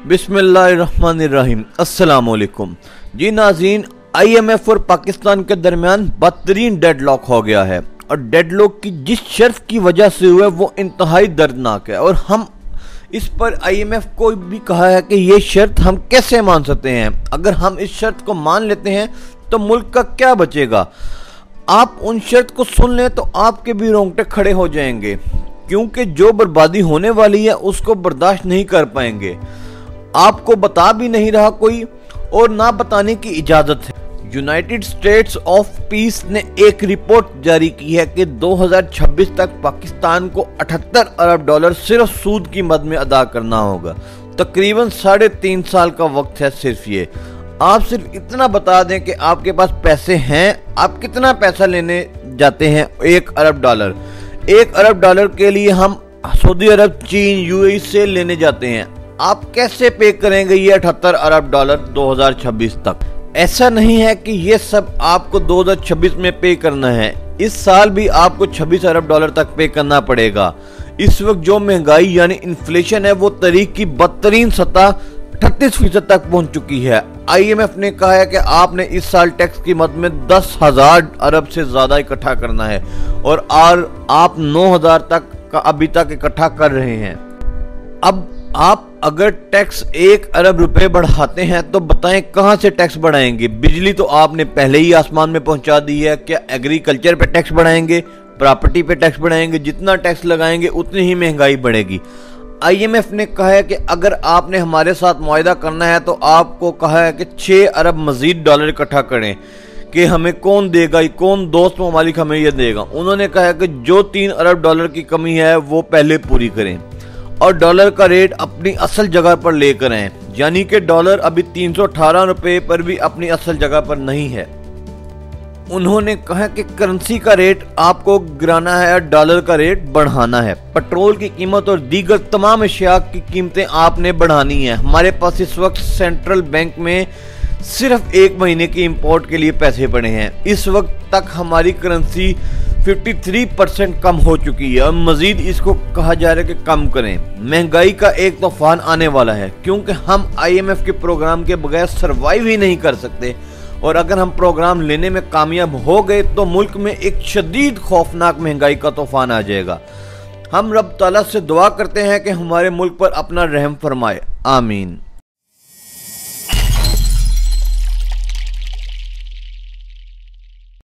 बिस्मिल्लाहिर्रहमानिर्रहीम। अस्सलाम वालेकुम जी नाज़रीन, IMF और पाकिस्तान के दरमियान बदतरीन डेडलॉक हो गया है और डेडलॉक की जिस शर्त की वजह से हुआ वो इंतहाई दर्दनाक है और हम इस पर IMF को भी कहा है कि ये शर्त हम कैसे मान सकते हैं। अगर हम इस शर्त को मान लेते हैं तो मुल्क का क्या बचेगा। आप उन शर्त को सुन लें तो आपके भी रोंगटे खड़े हो जाएंगे, क्योंकि जो बर्बादी होने वाली है उसको बर्दाश्त नहीं कर पाएंगे। आपको बता भी नहीं रहा कोई और ना बताने की इजाजत है। यूनाइटेड स्टेट्स ऑफ पीस ने एक रिपोर्ट जारी की है कि 2026 तक पाकिस्तान को 78 अरब डॉलर सिर्फ सूद की मद में अदा करना होगा। तकरीबन 3.5 साल का वक्त है सिर्फ ये। आप सिर्फ इतना बता दें कि आपके पास पैसे हैं, आप कितना पैसा लेने जाते हैं। 1 अरब डॉलर, 1 अरब डॉलर के लिए हम सऊदी अरब, चीन, UAE से लेने जाते हैं। आप कैसे पे करेंगे ये 78 अरब डॉलर 2026 तक। ऐसा नहीं है कि ये सब आपको 2026 में पे करना है, इस साल भी आपको 26 अरब डॉलर तक पे करना पड़ेगा। इस वक्त जो महंगाई यानी इन्फ्लेशन है वो तारीख की बदतरीन सतह 38% तक पहुंच चुकी है। IMF ने कहा है कि आपने इस साल टैक्स की मद में 10,000 अरब से ज्यादा इकट्ठा करना है और आप 9,000 तक का अभी तक इकट्ठा कर रहे हैं। अब आप अगर टैक्स 1 अरब रुपए बढ़ाते हैं तो बताएं कहां से टैक्स बढ़ाएंगे। बिजली तो आपने पहले ही आसमान में पहुंचा दी है। क्या एग्रीकल्चर पे टैक्स बढ़ाएंगे, प्रॉपर्टी पे टैक्स बढ़ाएंगे? जितना टैक्स लगाएंगे उतनी ही महंगाई बढ़ेगी। IMF ने कहा है कि अगर आपने हमारे साथ मुआहदा करना है तो आपको कहा है कि 6 अरब मजीद डॉलर इकट्ठा करें। कि हमें कौन देगा, कौन दोस्त ममालिक हमें यह देगा। उन्होंने कहा है कि जो 3 अरब डॉलर की कमी है वो पहले पूरी करें और डॉलर का रेट अपनी असल जगह पर लेकर आए। यानी कि डॉलर अभी 318 रुपए पर भी अपनी असल जगह पर नहीं है। उन्होंने कहा कि करेंसी का रेट आपको गिराना है और डॉलर का रेट बढ़ाना है। पेट्रोल की कीमत और दीगर तमाम अशिया की कीमतें आपने बढ़ानी है। हमारे पास इस वक्त सेंट्रल बैंक में सिर्फ 1 महीने की इंपोर्ट के लिए पैसे पड़े हैं। इस वक्त तक हमारी करेंसी 53% कम हो चुकी है और मजीद इसको कहा जा रहा है कि कम करें। महंगाई का एक तूफान आने वाला है, क्योंकि हम IMF के प्रोग्राम के बगैर सरवाइव ही नहीं कर सकते और अगर हम प्रोग्राम लेने में कामयाब हो गए तो मुल्क में एक शदीद खौफनाक महंगाई का तूफान आ जाएगा। हम रब ताला से दुआ करते हैं कि हमारे मुल्क पर अपना रहम फरमाए। आमीन।